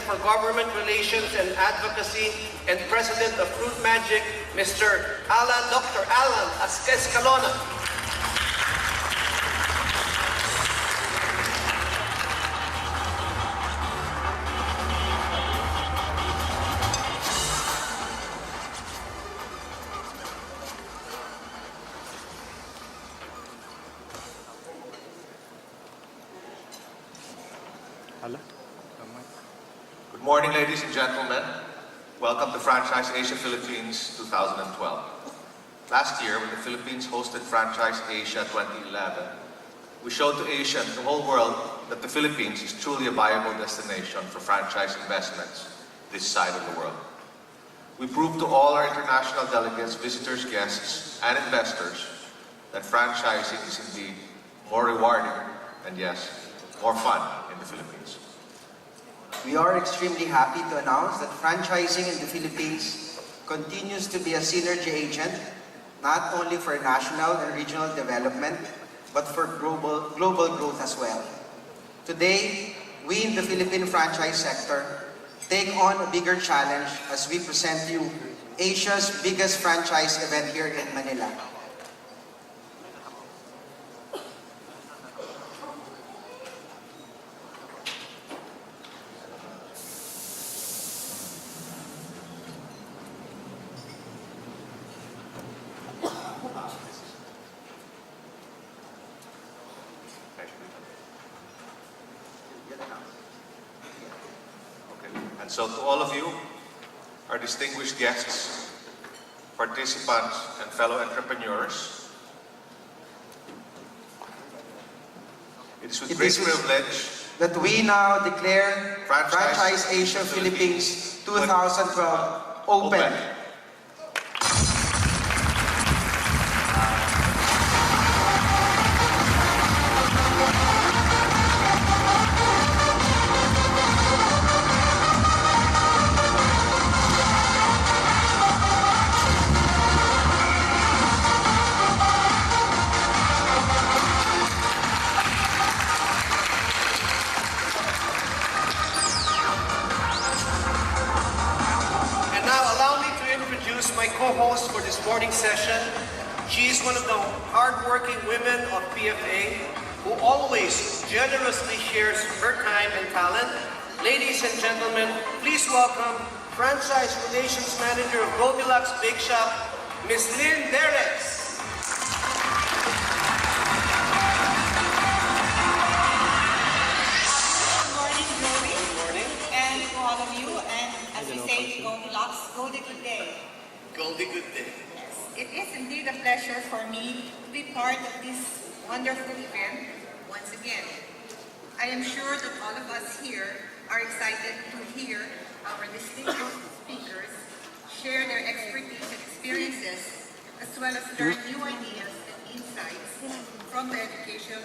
for Government Relations and Advocacy and President of Fruit Magic, Dr. Alan Escalona. Good morning, ladies and gentlemen. Welcome to Franchise Asia Philippines 2012. Last year, when the Philippines hosted Franchise Asia 2011, we showed to Asia and the whole world that the Philippines is truly a viable destination for franchise investments this side of the world. We proved to all our international delegates, visitors, guests, and investors that franchising is indeed more rewarding and, yes, more fun in the Philippines. We are extremely happy to announce that franchising in the Philippines continues to be a synergy agent, not only for national and regional development, but for global growth as well. Today, we in the Philippine franchise sector take on a bigger challenge as we present you Asia's biggest franchise event here in Manila. And so to all of you, our distinguished guests, participants, and fellow entrepreneurs, it is with great privilege that we now declare Franchise Asia Philippines 2012 open. My co-host for this morning's session. She is one of the hard-working women of PFA who always generously shares her time and talent. Ladies and gentlemen, please welcome Franchise Relations Manager of Goldilocks Bake Shop, Ms. Lynn Derez. Good morning, Joey. Good morning. And to all of you, and as we say, Goldilocks, go the good day. Goldie good day. Yes, it is indeed a pleasure for me to be part of this wonderful event once again. I am sure that all of us here are excited to hear our distinguished speakers share their expertise and experiences, as well as learn new ideas and insights from the education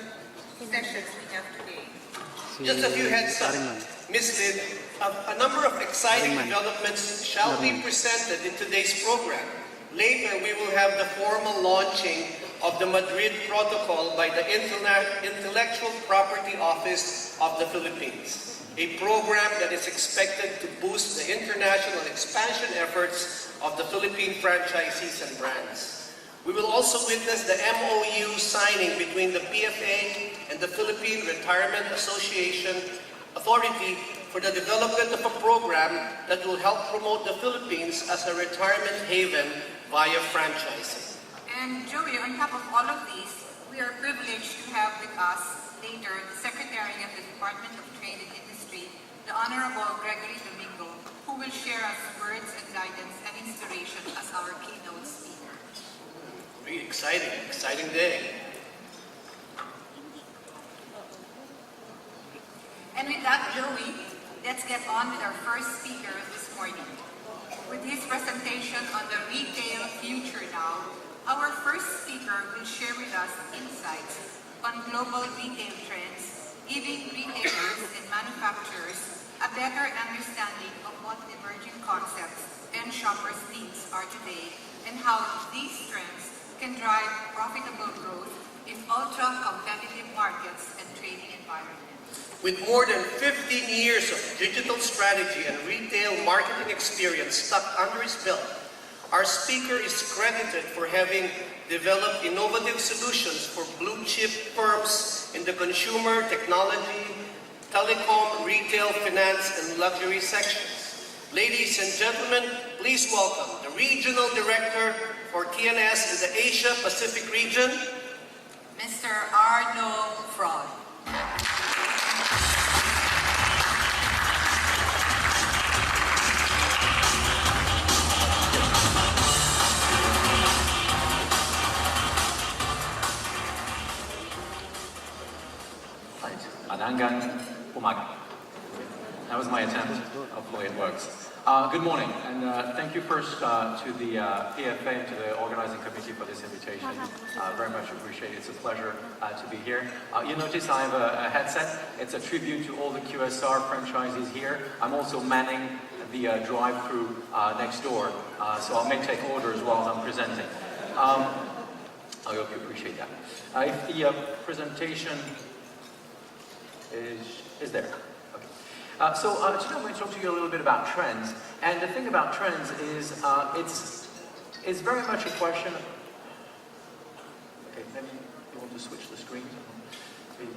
sessions we have today. Just a few heads up, Ms. Lynn, a number of exciting developments shall be presented in today's program. Later, we will have the formal launching of the Madrid Protocol by the Intellectual Property Office of the Philippines, a program that is expected to boost the international expansion efforts of the Philippine franchisees and brands. We will also witness the MOU signing between the PFA and the Philippine Retirement Association Authority for the development of a program that will help promote the Philippines as a retirement haven via franchising. And Joey, on top of all of these, we are privileged to have with us later the Secretary of the Department of Trade and Industry, the Honorable Gregory Domingo, who will share us words and guidance and inspiration as our keynote speaker. Really exciting day. And with that, Joey, let's get on with our first speaker this morning. With his presentation on the retail future now, our first speaker will share with us insights on global retail trends, giving retailers and manufacturers a better understanding of what emerging concepts and shoppers' needs are today and how these trends can drive profitable growth in ultra-competitive markets and trading environments. With more than 15 years of digital strategy and retail marketing experience stuck under his belt, our speaker is credited for having developed innovative solutions for blue-chip firms in the consumer, technology, telecom, retail, finance, and luxury sections. Ladies and gentlemen, please welcome the Regional Director for TNS in the Asia-Pacific region, Mr. Arno Fraud. Hanggang umaga. That was my attempt. Hopefully it works. Good morning, and thank you first to the PFA and to the organizing committee for this invitation. Very much appreciate it. It's a pleasure to be here. You notice I have a headset. It's a tribute to all the QSR franchisees here. I'm also manning the drive-through next door, so I may take orders while I'm presenting. I hope you appreciate that. If the presentation is there. Okay. So today I'm going to talk to you a little bit about trends. And the thing about trends is it's very much a question. Okay, maybe you want to switch the screen.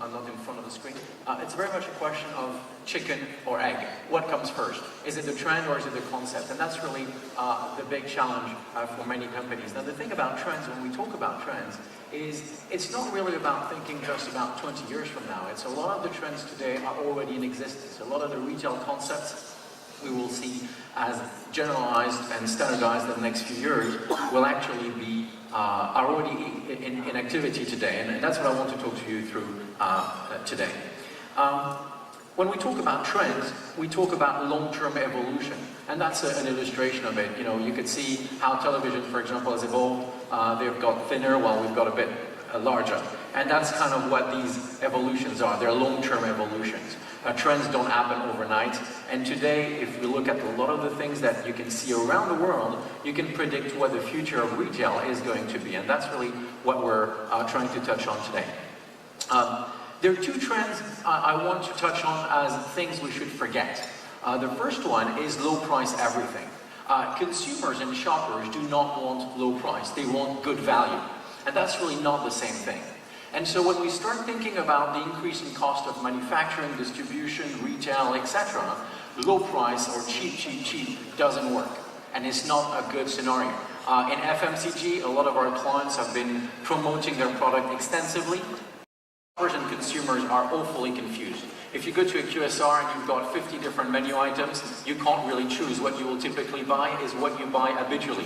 I'm not in front of the screen. It's very much a question of chicken or egg. What comes first? Is it the trend or is it the concept? And that's really the big challenge for many companies. Now the thing about trends, when we talk about trends, is it's not really about thinking just about 20 years from now. It's a lot of the trends today are already in existence. A lot of the retail concepts we will see as generalized and standardized in the next few years will actually be are already in activity today, and that's what I want to talk to you through today. When we talk about trends, we talk about long-term evolution, and that's an illustration of it. You know, you could see how television, for example, has evolved. They've got thinner while we've got a bit larger, and that's kind of what these evolutions are. They're long-term evolutions. Trends don't happen overnight, and today, if we look at a lot of the things that you can see around the world, you can predict what the future of retail is going to be, and that's really what we're trying to touch on today. There are two trends I want to touch on as things we should forget. The first one is low price everything. Consumers and shoppers do not want low price, they want good value, and that's really not the same thing. And so when we start thinking about the increasing cost of manufacturing, distribution, retail, etc., low price or cheap doesn't work. And it's not a good scenario. In FMCG, a lot of our clients have been promoting their product extensively. Shoppers and consumers are awfully confused. If you go to a QSR and you've got 50 different menu items, you can't really choose. What you will typically buy is what you buy habitually.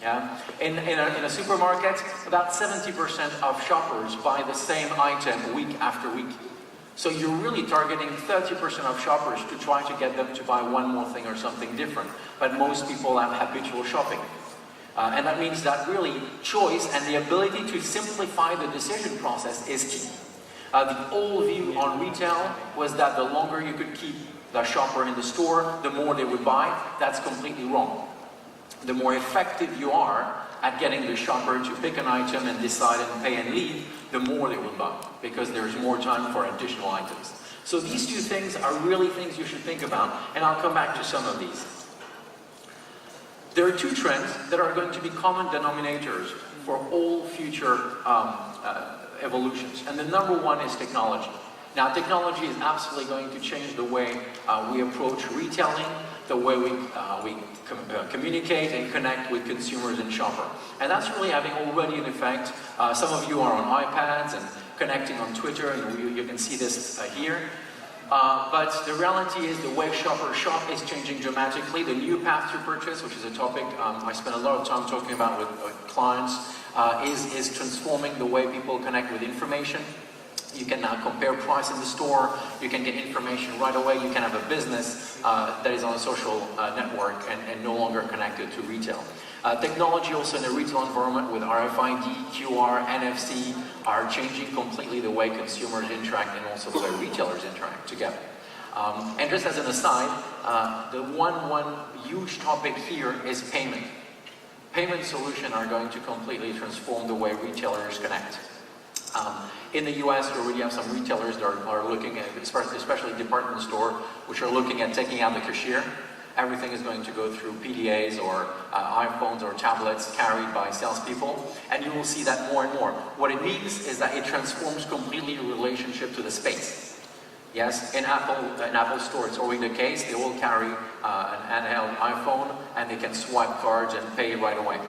Yeah? In a supermarket, about 70% of shoppers buy the same item week after week. So you're really targeting 30% of shoppers to try to get them to buy one more thing or something different. But most people have habitual shopping. And that means that really choice and the ability to simplify the decision process is key. The old view on retail was that the longer you could keep the shopper in the store, the more they would buy. That's completely wrong. The more effective you are at getting the shopper to pick an item and decide and pay and leave, the more they will buy, because there's more time for additional items. So these two things are really things you should think about, and I'll come back to some of these. There are two trends that are going to be common denominators for all future evolutions, and the number one is technology. Now, technology is absolutely going to change the way we approach retailing, the way we communicate and connect with consumers and shoppers. And that's really having already an effect. Some of you are on iPads and connecting on Twitter, and you can see this here. But the reality is the way shoppers shop is changing dramatically. The new path to purchase, which is a topic I spend a lot of time talking about with clients, is transforming the way people connect with information. You can now compare price in the store, you can get information right away, you can have a business that is on a social network and no longer connected to retail. Technology also in the retail environment with RFID, QR, NFC are changing completely the way consumers interact and also the way retailers interact together. And just as an aside, the one huge topic here is payment. Payment solutions are going to completely transform the way retailers connect. In the US, we already have some retailers that are looking at, especially department store, which are looking at taking out the cashier. Everything is going to go through PDAs or iPhones or tablets carried by salespeople, and you will see that more and more. What it means is that it transforms completely your relationship to the space. Yes, in Apple Store, it's already the case. They all carry an handheld iPhone, and they can swipe cards and pay right away.